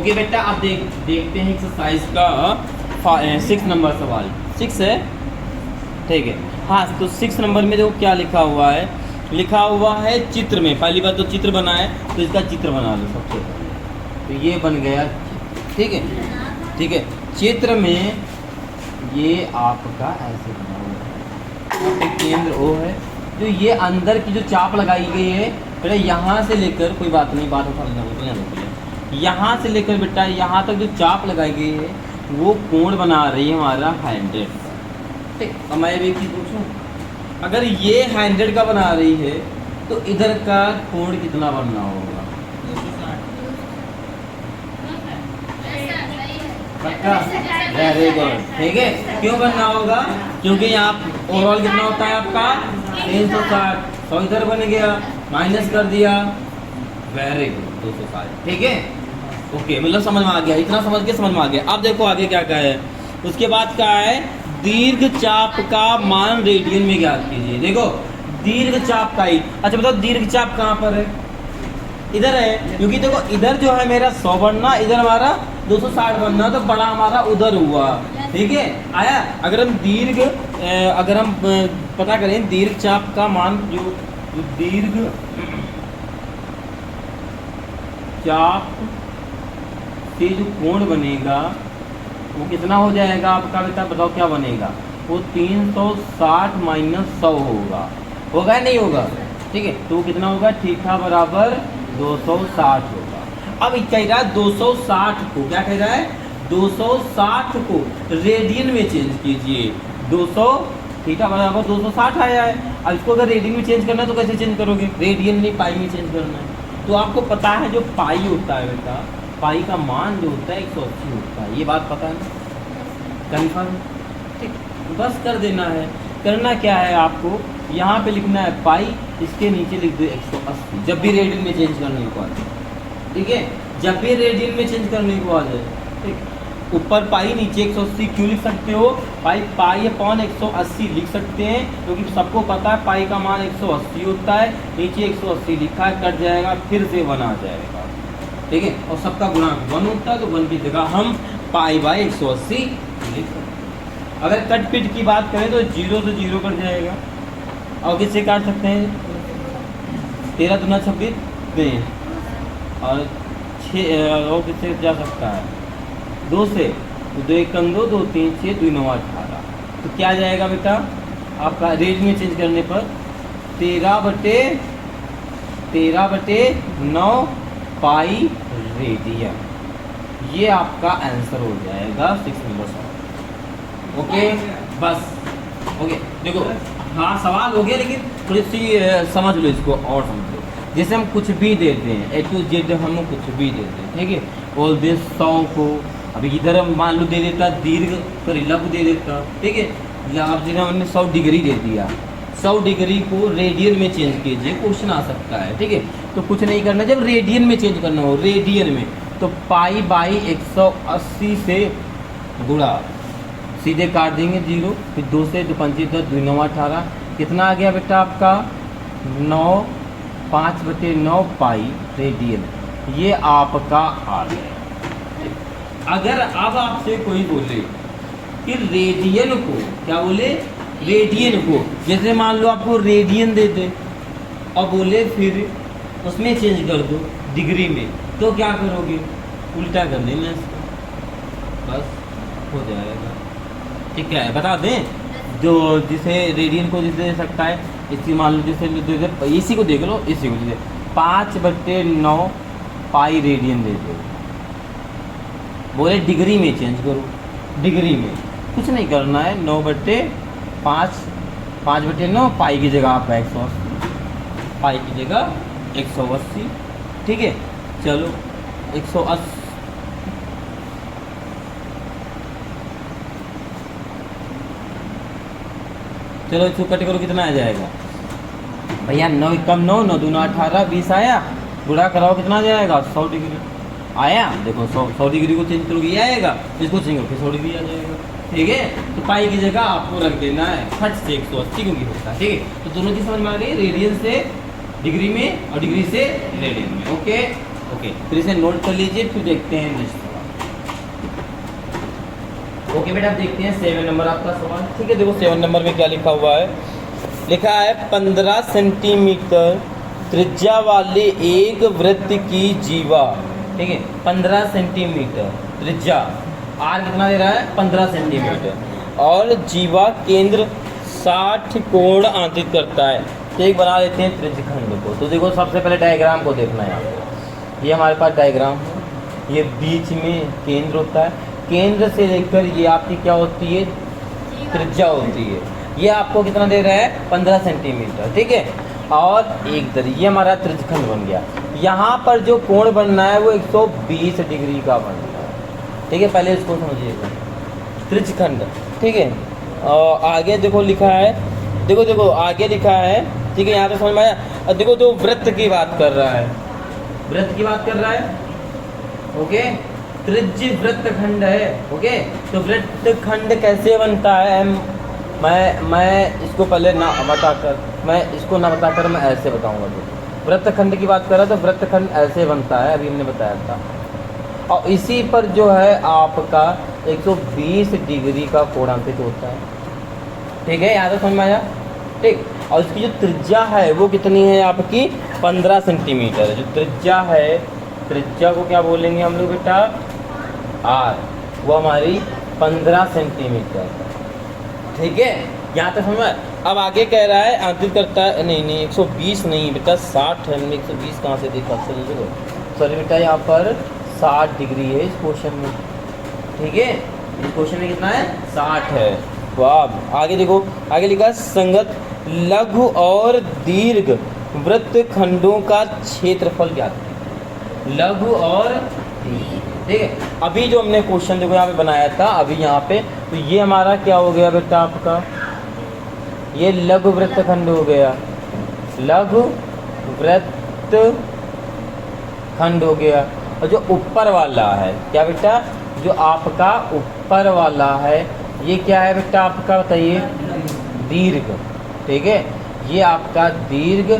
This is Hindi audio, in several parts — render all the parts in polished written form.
ओके बेटा, अब देखते हैं एक्सरसाइज का 6 नंबर सवाल। 6 है, ठीक है। हाँ, तो 6 नंबर में देखो क्या लिखा हुआ है। लिखा हुआ है चित्र में, पहली बात तो चित्र बना है, तो इसका चित्र बना लो सबसे पहले। तो ये बन गया, ठीक है, ठीक है। चित्र में ये आपका ऐसे बना हुआ है, यहाँ पे केंद्र O है। जो ये अंदर की जो चाप लगाई गई है बेटा, यहाँ से लेकर, कोई बात नहीं, बात उठा लेना, यहाँ से लेकर बेटा यहाँ तक जो चाप लगाई गई है वो कोण बना रही है हमारा 100। ठीक, अब मैं एक चीज़ पूछूं, अगर ये 100 का बना रही है तो इधर का कोण कितना बनना होगा? 260। पक्का? वेरी गुड, ठीक है। क्यों बनना होगा? क्योंकि यहाँ ओवरऑल कितना होता है आपका 360। 100 इधर बन गया, माइनस कर दिया, वेरी गुड 260, ठीक है। ओके, मतलब समझ में आ गया, इतना समझ के समझ में आ गया। अब देखो आगे क्या क्या है। उसके बाद क्या है, दीर्घ चाप का मान रेडियन में ज्ञात कीजिए। देखो दीर्घ चाप का ही, अच्छा बताओ दीर्घ चाप कहाँ पर है? इधर है, क्योंकि देखो इधर जो है मेरा 100 बनना, इधर हमारा 260 बनना, तो बड़ा हमारा उधर हुआ, ठीक है, आया। अगर हम पता करें दीर्घ चाप का मान, जो दीर्घ चाप से जो कोण बनेगा वो कितना हो जाएगा आपका बेटा, बताओ क्या बनेगा? वो 360 माइनस 100 होगा या नहीं होगा? ठीक है, तो कितना होगा? थीटा बराबर 260 होगा। अब कह रहा है 260 को, क्या कह रहा है? 260 को रेडियन में चेंज कीजिए। 200 थीटा बराबर 260 आया है। अब इसको अगर रेडियन में चेंज करना है तो कैसे चेंज करोगे? रेडियन नहीं, पाई में चेंज करना है। तो आपको पता है जो पाई होता है बेटा, पाई का मान जो होता है 180 होता है, ये बात पता है ना? कन्फर्म? ठीक, बस कर देना है। करना क्या है आपको, यहाँ पे लिखना है पाई, इसके नीचे लिख दो 180, जब भी रेडियन में चेंज करने को आ जाए, ठीक है, जब भी रेडियन में चेंज करने को आ जाए, ठीक। ऊपर पाई, नीचे 180 क्यों लिख सकते हो? पाई अपॉन 180 लिख सकते हैं, क्योंकि सबको पता है पाई का मान 180 होता है। नीचे 180 लिखा है, कट जाएगा, फिर से 1 आ जाएगा, ठीक है। और सबका गुणांक 1 होता है, तो 1 की जगह हम पाई बाई 180 लिख सकते हैं। अगर कट पिट की बात करें तो 0 से 0 कट जाएगा, और किससे काट सकते हैं? 13 दूना 26 और 6, और किससे जा सकता है? 2 से, 2 1 2, 2 3 6, 2 9 18। तो क्या जाएगा बेटा आपका रेडियन में चेंज करने पर? 13/9 पाई रेडियन। ये आपका आंसर हो जाएगा 6 नंबर सवाल। ओके, बस ओके। देखो हाँ सवाल हो गया, लेकिन थोड़ी सी समझ लो इसको, और समझ लो। जैसे हम कुछ भी देते हैं, A to Z हम कुछ भी देते हैं, ठीक है। ऑल दिस 100 को, अभी इधर हम मान लो दे देता दीर्घ, तो लब दे देता, ठीक है। आप जिन्हें हमने 100 डिग्री दे दिया, 100 डिग्री को रेडियन में चेंज कीजिए, क्वेश्चन आ सकता है, ठीक है। तो कुछ नहीं करना, जब रेडियन में चेंज करना हो, रेडियन में, तो पाई बाई 180 से गुणा, सीधे काट देंगे 0, फिर 2 से 2 5 10, 2 9 18, कितना आ गया बेटा आपका? 9 5/9 पाई रेडियन। ये आपका आ गया। अगर अब आपसे कोई बोले कि रेडियन को, क्या बोले? रेडियन को, जैसे मान लो आपको रेडियन दे दे और बोले फिर उसमें चेंज कर दो डिग्री में, तो क्या करोगे? उल्टा कर देना इसको, बस हो जाएगा, ठीक है। बता दें, जो जिसे रेडियन को जिसे दे सकता है, इसी मान लो जैसे इसी को देख लो, इसी को जैसे 5/9 पाई रेडियन दे दो, बोले डिग्री में चेंज करो, डिग्री में कुछ नहीं करना है। 9/5, 5/9 पाई की जगह आप 180, पाई की जगह 180, ठीक है। चलो 180, चलो इसको कट करो, कितना आ जाएगा भैया? 9 कम 9, 9 दूना 18, 20 आया। गुणा कराओ, कितना आ जाएगा? 100 डिग्री आया। देखो 100 डिग्री को चेंज करोगे ये आएगा, इसको चेंज करो 100 डिग्री आ जाएगा, ठीक है। तो पाई की जगह आपको रख देना है फट से 180, क्योंकि होता है, ठीक है। तो दोनों चीज समझ में आ गई, रेडियन से डिग्री में और डिग्री से रेडियन में। ओके। ओके, फिर इसे नोट कर लीजिए, फिर देखते हैं नेक्स्ट सवाल। ओके बेटा, आप देखते हैं 7 नंबर आपका सवाल। ठीक है, देखो 7 नंबर में क्या लिखा हुआ है। लिखा है 15 सेंटीमीटर त्रिज्या वाले एक वृत्त की जीवा। ठीक है, 15 सेंटीमीटर त्रिज्या, आर कितना दे रहा है 15 सेंटीमीटर, और जीवा केंद्र 60 कोण आंतरित करता है। तो एक बना लेते हैं त्रिज्यखंड को। तो देखो सबसे पहले डायग्राम को देखना है आपको। ये हमारे पास डायग्राम है, ये बीच में केंद्र होता है, केंद्र से लेकर ये आपकी क्या होती है त्रिज्या होती है। ये आपको कितना दे रहा है 15 सेंटीमीटर। ठीक है, और एक दर ये हमारा त्रिज्यखंड बन गया। यहाँ पर जो कोण बनना है वो 120 डिग्री का बनना है। ठीक है, पहले इसको समझिएगा त्रिज्यखंड। ठीक है, और आगे देखो लिखा है, देखो आगे लिखा है। ठीक है, यहाँ पे समझ में आया। और देखो तो वृत्त की बात कर रहा है, वृत्त की बात कर रहा है। ओके, त्रिज्य वृत्तखंड है। ओके, तो वृत्तखंड कैसे बनता है, मैं इसको पहले ना बताकर, मैं इसको ना बताकर मैं ऐसे बताऊंगा। तो वृत्तखंड की बात कर रहा है, तो वृत्तखंड ऐसे बनता है, अभी हमने बताया था। और इसी पर जो है आपका 120 डिग्री का कोणांकित होता है। ठीक है, यहाँ तो समझ में आया। ठीक, और इसकी जो त्रिज्या है वो कितनी है आपकी 15 सेंटीमीटर। जो त्रिज्या है, त्रिज्या को क्या बोलेंगे हम लोग बेटा आर, वो हमारी 15 सेंटीमीटर। ठीक है, यहाँ तक समझ में। अब आगे कह रहा है आंतरिक करता है, नहीं 120 नहीं बेटा 60 है। हमने 120 कहाँ से देखा, सॉरी बेटा, यहाँ पर 60 डिग्री है इस क्वेश्चन में। ठीक है, इस क्वेश्चन में कितना है 60 है। वाह, आगे देखो, आगे लिखा संगत लघु और दीर्घ वृत्तखंडों का क्षेत्रफल ज्ञात है। लघु और दीर्घ। ठीक है, अभी जो हमने क्वेश्चन देखो यहाँ पे बनाया था, अभी यहाँ पे, तो ये हमारा क्या हो गया बेटा आपका, ये लघु वृत्तखंड हो गया, लघु वृत्तखंड हो गया। और जो ऊपर वाला है क्या बेटा, जो आपका ऊपर वाला है ये क्या है बेटा आपका, बताइए दीर्घ। ठीक है, ये आपका दीर्घ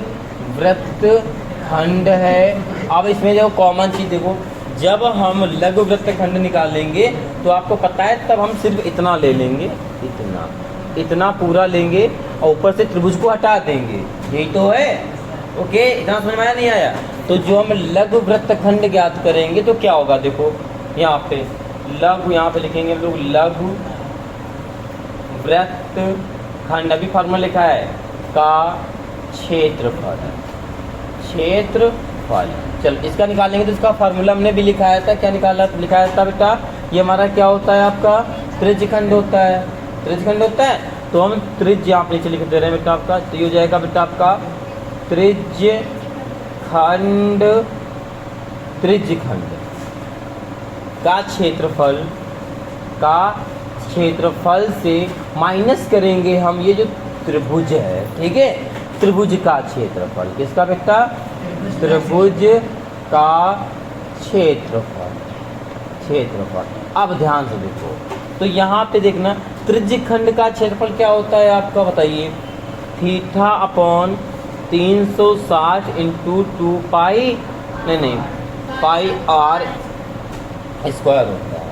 वृत्तखंड है। अब इसमें जो कॉमन चीज़ देखो, जब हम लघु वृत्तखंड निकालेंगे तो आपको पता है तब हम सिर्फ इतना ले लेंगे, इतना पूरा लेंगे और ऊपर से त्रिभुज को हटा देंगे, यही तो है। ओके, इतना समझ में आया नहीं आया। तो जो हम लघु वृत्तखंड ज्ञात करेंगे तो क्या होगा, देखो यहाँ पे लघु, यहाँ पे लिखेंगे हम लोग लघु वृत्तखंड, अभी फार्मूला लिखा है का क्षेत्रफल, क्षेत्रफल। चल इसका निकालेंगे तो इसका फार्मूला हमने भी लिखाया था, क्या लिखाया था बेटा, ये हमारा क्या होता है आपका त्रिज्यखंड होता है, त्रिज्यखंड होता है। तो हम त्रिज्य यहाँ पे नीचे लिख दे रहे हैं बेटा आपका, तो ये हो जाएगा बेटा आपका त्रिज्यखंड, त्रिज्यखंड का क्षेत्रफल से माइनस करेंगे हम ये जो त्रिभुज है। ठीक है, त्रिभुज का क्षेत्रफल, किसका बेटा, त्रिभुज का क्षेत्रफल। अब ध्यान से देखो, तो यहाँ पे देखना त्रिज्यखंड का क्षेत्रफल क्या होता है आपका, बताइए थीटा अपॉन 360 इंटू 2 पाई, नहीं पाई आर स्क्वायर होता है।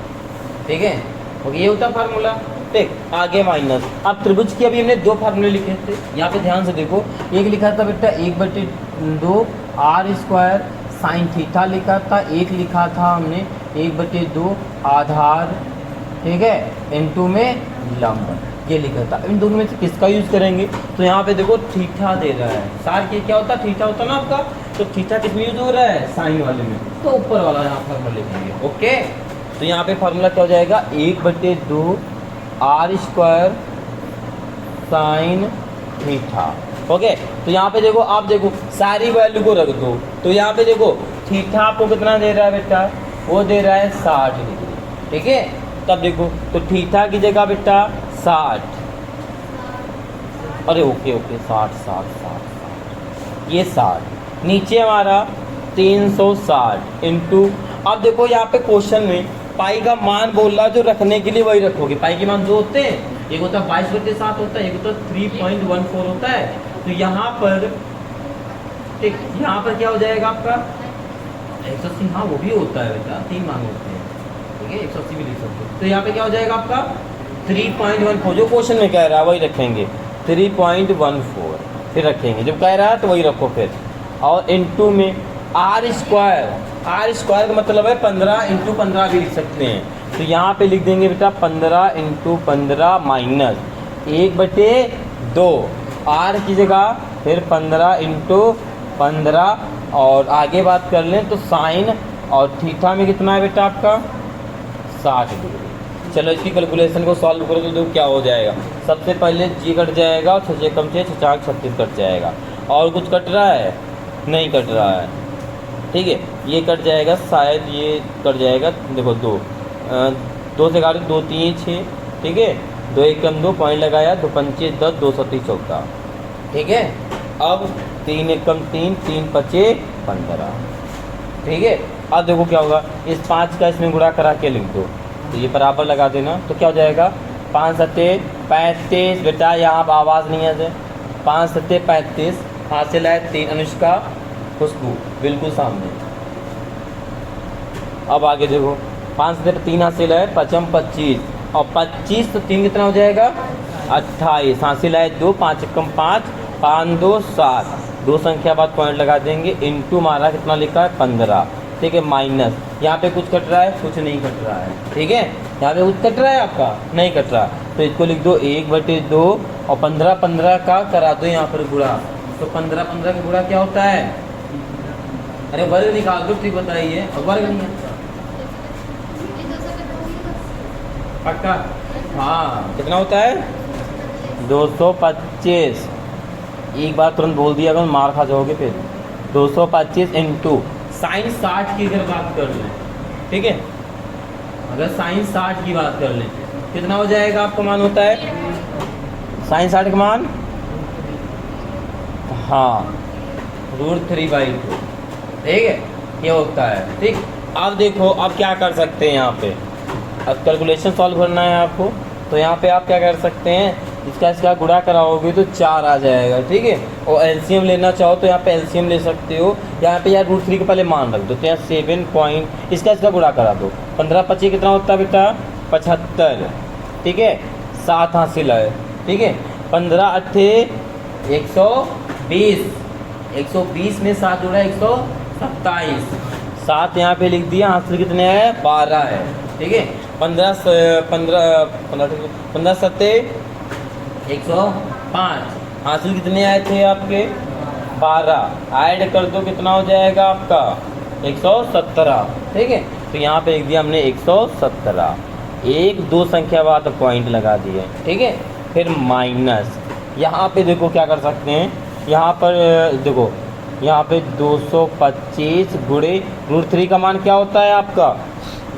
ठीक है, ओके, ये होता है फार्मूला। ठीक, आगे माइनस। अब त्रिभुज की अभी हमने 2 फार्मूले लिखे थे, यहाँ पे ध्यान से देखो। एक लिखा था बेटा 1/2 आर स्क्वायर साइन थीटा लिखा था, एक लिखा था हमने 1/2 आधार, ठीक है, इनटू में लंब, ये लिखा था। इन दोनों में से किसका यूज़ करेंगे, तो यहाँ पे देखो थीटा दे रहा है, सार के क्या होता है थीटा होता है ना आपका, तो थीटा किस में यूज हो रहा है, साइन वाले में, तो ऊपर वाला यहाँ फार्मूला लिखेंगे। ओके, तो यहाँ पे फार्मूला क्या हो जाएगा 1/2 R square sine theta. Okay, तो यहाँ पे देखो, आप देखो सारी वैल्यू को रख दो, तो यहाँ पे देखो थीटा आपको कितना दे रहा है बेटा, वो दे रहा है 60 डिग्री। ठीक है, तब देखो तो थीटा की जगह बेटा 60, अरे ओके 60 ये 60, नीचे हमारा 360 इंटू, अब देखो यहाँ पे क्वेश्चन में पाई का मान बोल रहा है, जो रखने के लिए वही रखोगे। पाई के मान 2 होते हैं, एक होता है 22/7 होता है, एक होता है 3.14 होता है। तो यहाँ पर ठीक, यहाँ पर क्या हो जाएगा आपका 180, हाँ वो भी होता है बेटा, 3 मान होते हैं, ठीक है, 180 भी लिख सकते हो। तो यहाँ पे क्या हो जाएगा आपका 3.14, जो क्वेश्चन में कह रहा है वही रखेंगे, 3.14 फिर रखेंगे, जब कह रहा है तो वही रखो फिर। और इनटू में आर स्क्वायर का मतलब है 15 × 15 भी लिख सकते हैं। तो यहाँ पे लिख देंगे बेटा 15 × 15 माइनस 1/2 आर की जगह, फिर 15 × 15, और आगे बात कर लें तो साइन और थीटा में कितना है बेटा आपका 60 डिग्री। चलो इसकी कैलकुलेशन को सॉल्व करो तो देखो क्या हो जाएगा। सबसे पहले जी कट जाएगा और 6 कम 6 6 36 कट जाएगा। और कुछ कट रहा है? नहीं कट रहा है, ठीक है। ये कट जाएगा, शायद ये कट जाएगा, देखो 2 से काटे 2 3 6, ठीक है, 2 1 कम 2 पॉइंट लगाया, 2 5 10 230 14, ठीक है। अब 3 1 कम 3 3 5 15, ठीक है। अब देखो क्या होगा, इस 5 का इसमें गुणा करा के लिख दो, तो ये बराबर लगा देना, तो क्या हो जाएगा 5 7 35 बेटा, यहाँ पर आवाज़ नहीं है, 5 7 35, हासिल है 3 अनुष्का खुशबू बिल्कुल सामने। अब आगे देखो 5 से 3 हासिल है 5 25, और 25 तो 3 कितना हो जाएगा 28, हासिल है 2 5 कम 5 5 2 7, 2 संख्या बाद पॉइंट लगा देंगे, इनटू मारा कितना लिखा है 15, ठीक है, माइनस यहाँ पे कुछ कट रहा है, कुछ नहीं कट रहा है, ठीक है। यहाँ पे कुछ कट रहा है आपका, नहीं कट रहा, तो इसको लिख दो 1/2 और 15 15 का करा दो यहाँ पर गुणा, तो 15 15 का गुणा क्या होता है, अरे वर्ग निकाल दो, ठीक बताइए, वर्ग नहीं है पक्का, हाँ कितना होता है 225, एक बार तुरंत बोल दिया अगर मार खा जाओगे फिर। 225 इंटू साइन 60 की अगर बात कर लें, ठीक है, अगर साइन 60 की बात कर लें कितना हो जाएगा आपका मान होता है साइन 60 का मान, हाँ √3/2, ठीक है, ये होता है, ठीक। अब देखो अब क्या कर सकते हैं यहाँ पे, अब कैलकुलेशन सॉल्व करना है आपको, तो यहाँ पे आप क्या कर सकते हैं, इसका गुणा कराओगे तो 4 आ जाएगा, ठीक है। और एलसीएम लेना चाहो तो यहाँ पे एलसीएम ले सकते हो, यहाँ पे यार √3 के पहले मान रख दो, तो यहाँ 7 पॉइंट इसका गुणा करा दो, 15 25 कितना होता है बेटा 75, ठीक है, 7 हासिल है, ठीक है, 15 8 120, 120 में 7 जुड़ा 127, 7 यहाँ पे लिख दिया, हासिल कितने हैं 12 है, ठीक है। 15 7 105, हासिल कितने आए थे आपके 12, ऐड कर दो कितना हो जाएगा आपका 117, ठीक है। तो यहाँ पे लिख दिया हमने 117, 1 2 संख्या बाद पॉइंट लगा दिए, ठीक है। फिर माइनस, यहाँ पे देखो क्या कर सकते हैं, यहाँ पर देखो यहाँ पे 225 गुणे √3 का मान क्या होता है आपका,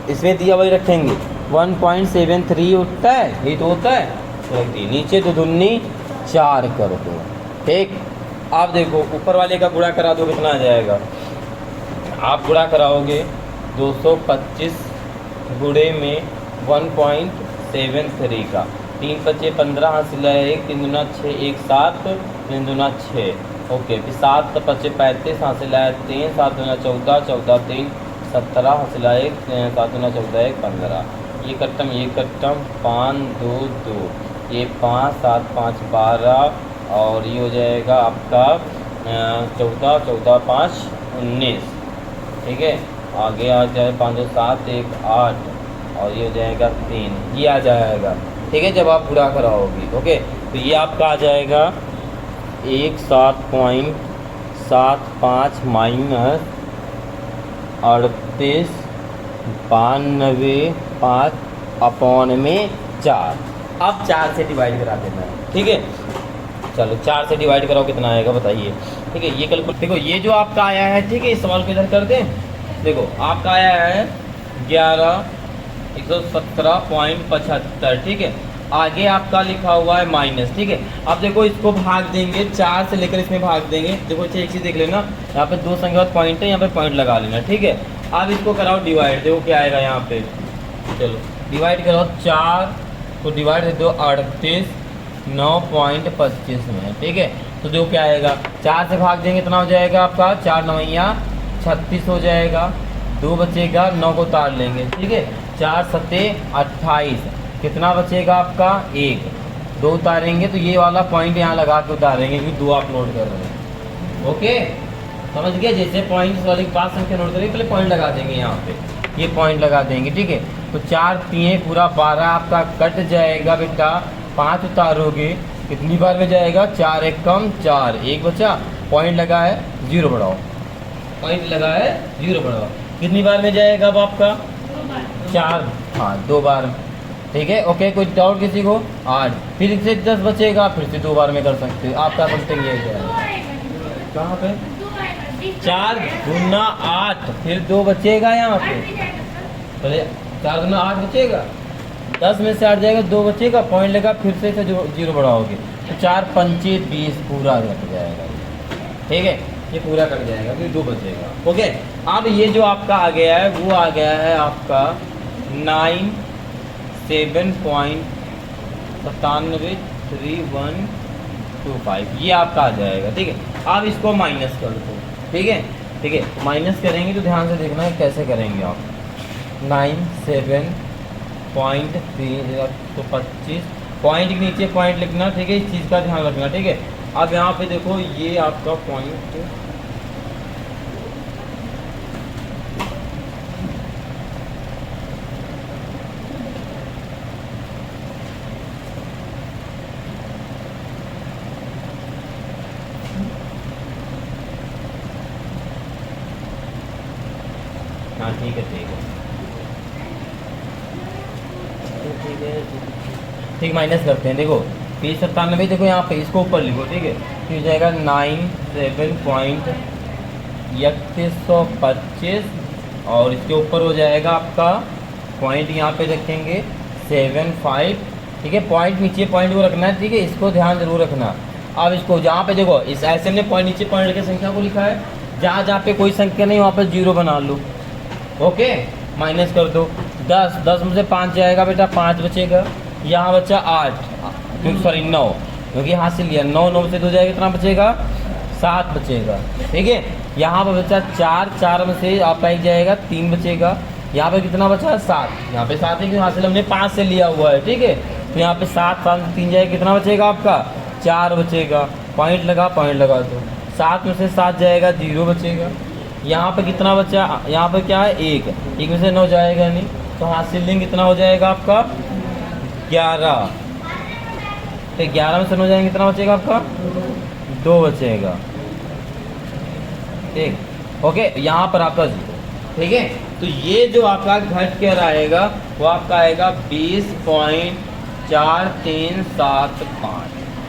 इसमें दिया वही रखेंगे 1.73 उठता है, ये तो होता है, रख दी, नीचे 2 दूनी 4 कर दो, ठीक। आप देखो ऊपर वाले का गुणा करा दो कितना आ जाएगा, आप गुणा कराओगे 225 गुणे में 1.73 का, 3 5 15 हासिल है 1 3 दूना 6 1 7 3 दूना 6, ओके, फिर 7 5 35 हासिल है 3 7 दूना 14 14 3 17 हासिल है 1 7 दूना 14 1 15, ये कट्टम 5 2 2, ये 5 7 5 12, और ये हो जाएगा आपका 14 14 5 19, ठीक है। आगे आ जाए 5 2 7 1 8, और ये हो जाएगा 3, ये आ जाएगा, ठीक है, जब आप पूरा कराओगे, ओके। तो ये आपका आ जाएगा 17.75 माइनस 38 92 5 अपॉन में 4, अब 4 से डिवाइड करा देना है, ठीक है। चलो 4 से डिवाइड कराओ कितना आएगा बताइए, ठीक है। ये कैलकुलेट देखो, ये जो आपका आया है, ठीक है, इस सवाल को इधर कर दें, देखो आपका आया है 117.75, ठीक है। आगे आपका लिखा हुआ है माइनस, ठीक है। अब देखो इसको भाग देंगे, 4 से लेकर इसमें भाग देंगे, देखो एक चीज़ देख लेना, यहाँ पे 2 संख्या पॉइंट है, यहाँ पे पॉइंट लगा लेना, ठीक है। अब इसको कराओ डिवाइड, देखो क्या आएगा यहाँ पे, चलो डिवाइड कराओ, 4 को डिवाइड दे दो 38 9.25 में, ठीक है। तो देखो क्या आएगा, 4 से भाग देंगे कितना हो जाएगा आपका 4 9 9 36 हो जाएगा, 2 बचेगा, 9 को उतार लेंगे, ठीक है। 4 सत्ते 28, कितना बचेगा आपका 1, 2 उतारेंगे तो ये वाला पॉइंट यहाँ लगा के उतारेंगे क्योंकि 2 आप नोट कर रहे हैं। ओके, समझ गए। जैसे पॉइंट वाले के पास संख्या नोट करेंगे, पहले पॉइंट लगा देंगे यहाँ पे, ये पॉइंट लगा देंगे, ठीक है। तो 4 3 पूरा 12 आपका कट जाएगा बेटा, 5 उतारोगे कितनी बार में जाएगा, 4 1 कम 4, 1 बचा, पॉइंट लगा है 0 बढ़ाओ, पॉइंट लगा है 0 बढ़ाओ, कितनी बार में जाएगा अब आपका 4, हाँ 2 बार, ठीक है। ओके, कोई डाउट किसी को? 8, फिर से 10 बचेगा, फिर से 2 बार में कर सकते हो, आपका समथिंग ये जाएगा कहाँ पे 4 गुना 8, फिर 2 बचेगा यहाँ पे, पहले 4 गुना 8 बचेगा, 10 में से 8 जाएगा, 2 बचेगा, पॉइंट लगा, फिर से 0 बढ़ाओगे तो 4 पंचे 20 पूरा कट जाएगा, ठीक है, ये पूरा कट जाएगा, फिर 2 बचेगा। ओके, अब ये जो आपका आ गया है वो आ गया है आपका 97.3125, ये आपका आ जाएगा, ठीक है। अब इसको माइनस कर दो, ठीक है, ठीक है। माइनस करेंगे तो ध्यान से देखना है कैसे करेंगे आप। 97.325, पॉइंट के नीचे पॉइंट लिखना, ठीक है, इस चीज़ का ध्यान रखना, ठीक है। अब यहाँ पे देखो ये आपका पॉइंट हाँ ठीक है, ठीक है, ठीक है, ठीक, माइनस करते हैं। देखो 3097, देखो यहाँ पे इसको ऊपर लिखो, ठीक है, तो हो जाएगा 97.3125 और इसके ऊपर हो जाएगा आपका पॉइंट, यहाँ पे रखेंगे 75, ठीक है। पॉइंट नीचे पॉइंट को रखना है, ठीक है, इसको ध्यान जरूर रखना। अब इसको जहाँ पे देखो इस ऐसे में पॉइंट नीचे पॉइंट की संख्या को लिखा है, जहाँ जहाँ पे कोई संख्या नहीं वहाँ पर 0 बना लो, ओके। माइनस कर दो, 10 में से 5 जाएगा बेटा, 5 बचेगा, यहाँ बचा 8, क्योंकि सॉरी 9, क्योंकि यहाँ से लिया 9 में से 2 जाएगा, कितना बचेगा 7 बचेगा, ठीक है। यहाँ पर बचा 4 में से आपका 1 जाएगा, 3 बचेगा, यहाँ पे कितना बचा 7, यहाँ पे 7 है क्योंकि यहाँ से हमने 5 से लिया हुआ है, ठीक है। तो यहाँ पे 7 में 3 जाएगा, कितना बचेगा आपका 4 बचेगा, पॉइंट लगा दो, 7 में से 7 जाएगा, 0 बचेगा, यहाँ पे कितना बचा, यहाँ पे क्या है 1 में से 9 जाएगा नहीं, तो हासिल लिंग कितना हो जाएगा आपका 11, तो 11 में से 9 जाएंगे, कितना बचेगा आपका 2 बचेगा, ठीक, ओके। यहाँ पर आपका 0, ठीक है। तो ये जो आपका घट कर आएगा वो आपका आएगा 20.4375,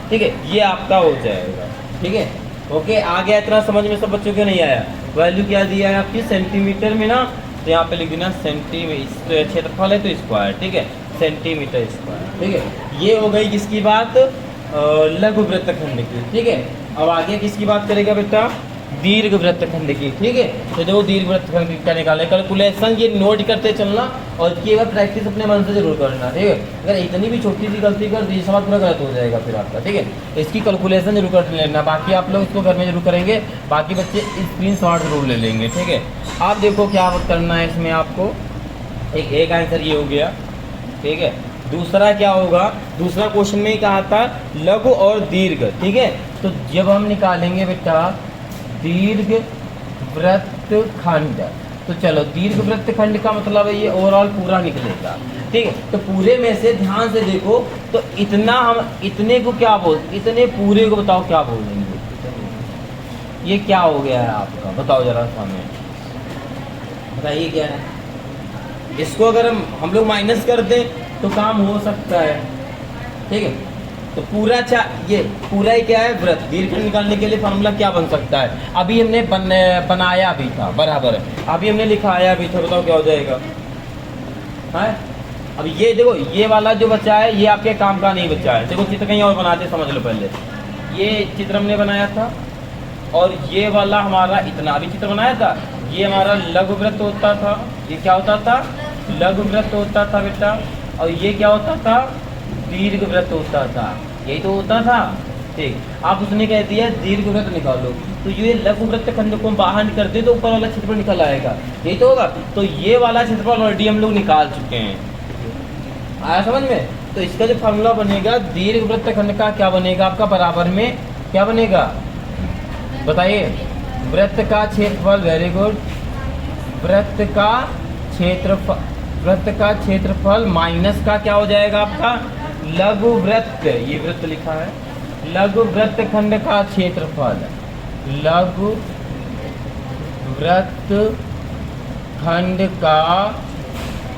ठीक है, ये आपका हो जाएगा, ठीक है, ओके। आ गया इतना समझ में सब बच्चों को? नहीं आया? वैल्यू क्या दिया है आपकी सेंटीमीटर में ना, तो यहाँ पे लिख देना सेंटीमीटर, क्षेत्रफल है तो स्क्वायर, ठीक है, सेंटीमीटर स्क्वायर, ठीक है। ये हो गई किसकी बात, लघु वृत्तखंड की, ठीक है। अब आगे किसकी बात करेगा बेटा, दीर्घ वृत्तखंड की, ठीक है। तो जो दीर्घ वृत्तखंड का निकाले कैलकुलेशन, ये नोट करते चलना और इसकी अगर प्रैक्टिस अपने मन से जरूर करना, ठीक है। अगर इतनी भी छोटी सी गलती कर दी, सवाल पूरा गलत हो जाएगा फिर आपका, ठीक है। इसकी कैलकुलेशन जरूर कर लेना, बाकी आप लोग इसको घर में जरूर करेंगे, बाकी बच्चे स्क्रीनशॉट जरूर ले लेंगे, ठीक है। आप देखो क्या करना है इसमें आपको, एक आंसर ये हो गया, ठीक है। दूसरा क्या होगा, दूसरा क्वेश्चन में ही कहा था लघु और दीर्घ, ठीक है। तो जब हम निकालेंगे बेटा दीर्घ वृत्तखंड, तो चलो दीर्घ वृत्तखंड का मतलब है ये ओवरऑल पूरा निकलेगा, ठीक है। तो पूरे में से ध्यान से देखो, तो इतना हम इतने को क्या इतने पूरे को बताओ क्या बोलेंगे, ये क्या हो गया है आपका, बताओ जरा सामने, बताइए क्या है। इसको अगर हम लोग माइनस कर दें तो काम हो सकता है, ठीक है। तो पूरा ये पूरा ही क्या है, वृत्त। दीर्घखंड निकालने के लिए फॉर्मूला क्या बन सकता है, अभी हमने बनाया भी था, बराबर है, अभी हमने लिखाया भी था, बताओ क्या हो जाएगा, है। अब ये देखो ये वाला जो बचा है ये आपके काम का नहीं बचा है, देखो चित्र कहीं और बनाते समझ लो। पहले ये चित्र हमने बनाया था और ये वाला हमारा इतना अभी चित्र बनाया था, ये हमारा लघु वृत्त होता था, ये क्या होता था, लघु वृत्त होता था बेटा, और ये क्या होता था, दीर्घ वृत्त होता था, यही तो होता था, ठीक, आप उसने कह दिया दीर्घवृत्त निकालो, तो ये लघुवृत्त खंड को बाहर कर दे तो ऊपर वाला क्षेत्रफल निकल आएगा, यही तो होगा। तो ये वाला क्षेत्रफल ऑलरेडी हम लोग निकाल चुके हैं, आया समझ में। तो इसका जो फार्मूला बनेगा दीर्घवृत्त खंड का क्या बनेगा आपका, बराबर में क्या बनेगा बताइए, वृत्त का क्षेत्रफल, वेरी गुड, वृत्त का क्षेत्रफल माइनस का क्या हो जाएगा आपका लघुवृत्त, ये वृत्त लिखा है, लघुवृत्त खंड का क्षेत्रफल, लघुवृत्त खंड का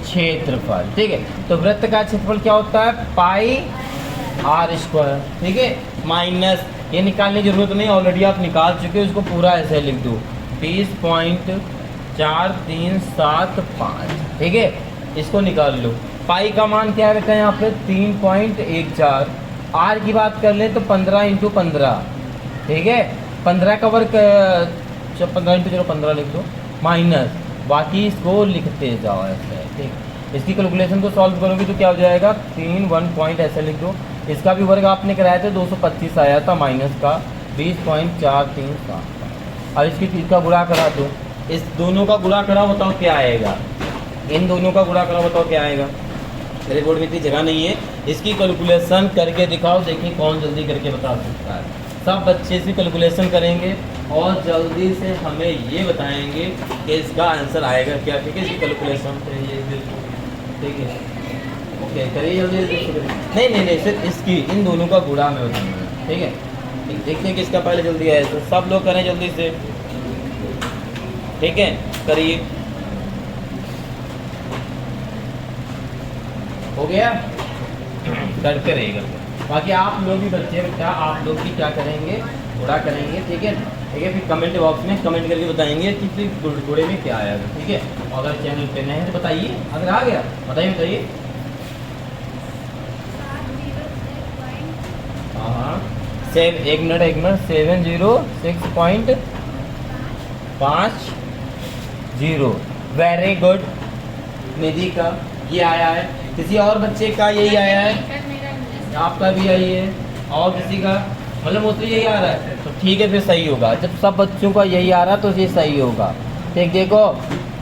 क्षेत्रफल, ठीक है। तो वृत्त का क्षेत्रफल क्या होता है पाई आर स्क्वायर, ठीक है, माइनस ये निकालने की जरूरत नहीं, ऑलरेडी आप निकाल चुके हो, उसको पूरा ऐसे लिख दो 20.4375, ठीक है, इसको निकाल लो। पाई का मान क्या है बेटा यहाँ पे 3.14, आर की बात कर ले तो 15 × 15, ठीक है, 15 का वर्ग 15 × 15 लिख दो, माइनस बाकी इसको लिखते जाओ ऐसे, ठीक। इसकी कैलकुलेशन को सॉल्व करोगे तो क्या हो जाएगा 3 1 पॉइंट ऐसे लिख दो, इसका भी वर्ग आपने कराया था 225 आया था, माइनस का 20.437, अब इसका गुणा करा दो, इस दोनों का गुणा करा बताओ क्या आएगा, इन दोनों का गुणा करा बताओ क्या आएगा। मेरे बोर्ड में इतनी जगह नहीं है, इसकी कैलकुलेशन करके दिखाओ, देखिए कौन जल्दी करके बता सकता है। सब बच्चे इसकी कैलकुलेशन करेंगे और जल्दी से हमें ये बताएंगे कि इसका आंसर आएगा क्या, ठीक है। इसकी कैलकुलेशन ये बिल्कुल ठीक है, ओके करिए जल्दी जल्दी। नहीं सिर्फ इसकी, इन दोनों का गुणा में बताऊँगा, ठीक है। देखते हैं किसका पहले जल्दी आए, तो सब लोग करें जल्दी से, ठीक है, करिए। हो गया, करते रहेगा। बाकी आप लोग भी बच्चे बेटा, आप लोग भी क्या करेंगे, गुणा करेंगे, ठीक है, ठीक है। फिर कमेंट बॉक्स में कमेंट करके बताएंगे कि फिर गुणे में क्या आया, ठीक है। और अगर चैनल पे नए हैं तो बताइए, अगर आ गया बताइए। हाँ 1 मिनट 706.50, वेरी गुड। निधि का ये आया है, किसी और बच्चे का यही आया है, आपका भी यही है, और किसी का मतलब मोस्टली यही आ रहा है, तो ठीक है फिर सही होगा। जब सब बच्चों का यही आ रहा है तो ये सही होगा, ठीक। देखो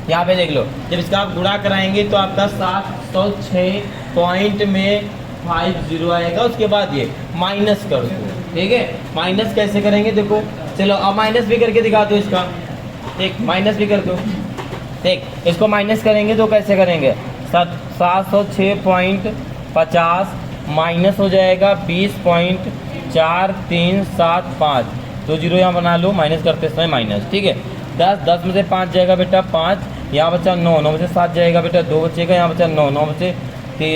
यहाँ पे देख लो, जब इसका आप गुणा कराएंगे तो आपका 706.50 आएगा, उसके बाद ये माइनस कर दो, ठीक है। माइनस कैसे करेंगे देखो, चलो अब माइनस भी करके दिखा दो इसका, ठीक, माइनस भी कर दो, ठीक। इसको माइनस करेंगे तो कैसे करेंगे, 706.50 माइनस हो जाएगा 20.4375, 2 जीरो यहाँ बना लो, माइनस करते समय माइनस, ठीक है। 10 में से 5 जाएगा बेटा 5, यहाँ बचा 9 में से 7 जाएगा बेटा 2 बचेगा, यहाँ बचा 9 में से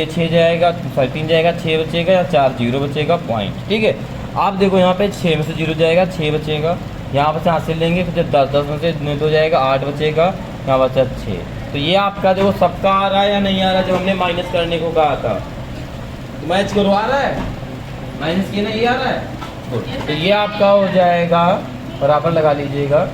6 जाएगा, 3 जाएगा 6 बचेगा, या 4 जीरो बचेगा पॉइंट, ठीक है। आप देखो यहाँ पे 6 में से 0 जाएगा 6 बचेगा, यहाँ बचा हासिल लेंगे, फिर 10 में से 2 जाएगा 8 बचेगा, यहाँ बचा 6। तो ये आपका देखो सबका आ रहा है या नहीं आ रहा, जब हमने माइनस करने को कहा था तो मैच करो, आ रहा है, माइनस किया ना, ये आ रहा है, तो ये आपका हो जाएगा, बराबर लगा लीजिएगा,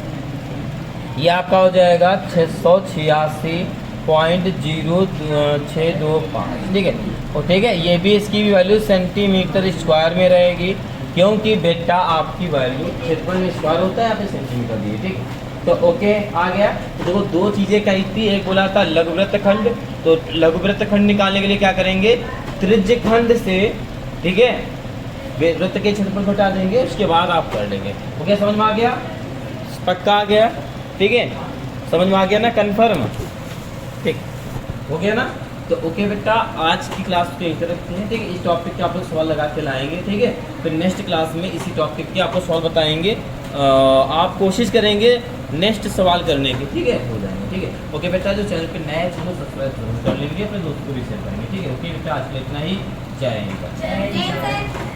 ये आपका हो जाएगा 686.0625, ठीक है। और ठीक है, ये भी इसकी भी वैल्यू सेंटीमीटर स्क्वायर में रहेगी, क्योंकि बेटा आपकी वैल्यू क्षेत्रफल में स्क्वायर होता है, यहाँ पे सेंटीमीटर दिए, ठीक है। तो ओके आ गया। तो देखो 2 चीज़ें कही थी, एक बोला था लघुवृत्त खंड, तो लघुवृत्त खंड निकालने के लिए क्या करेंगे, त्रिज्य खंड से, ठीक है, वृत्त के क्षेत्रफल घटा देंगे, उसके बाद आप कर लेंगे। ओके समझ में आ गया, पक्का आ गया, ठीक है, समझ में आ गया ना, कन्फर्म, ठीक हो गया ना। तो ओके बेटा, आज की क्लास को यहीं रखते हैं, ठीक है। इस टॉपिक के आप लोग सवाल लगा के लाएंगे, ठीक है। फिर नेक्स्ट क्लास में इसी टॉपिक के आपको सवाल बताएंगे, आप कोशिश करेंगे नेक्स्ट सवाल करने की, ठीक है, हो जाएंगे, ठीक है। ओके बेटा, जो चैनल पे नए चैनल सब्सक्राइब जरूर कर लेंगे, अपने दोस्तों को भी शेयर करेंगे, ठीक है। ओके बेटा, आज के लिए इतना ही, जय हिंद।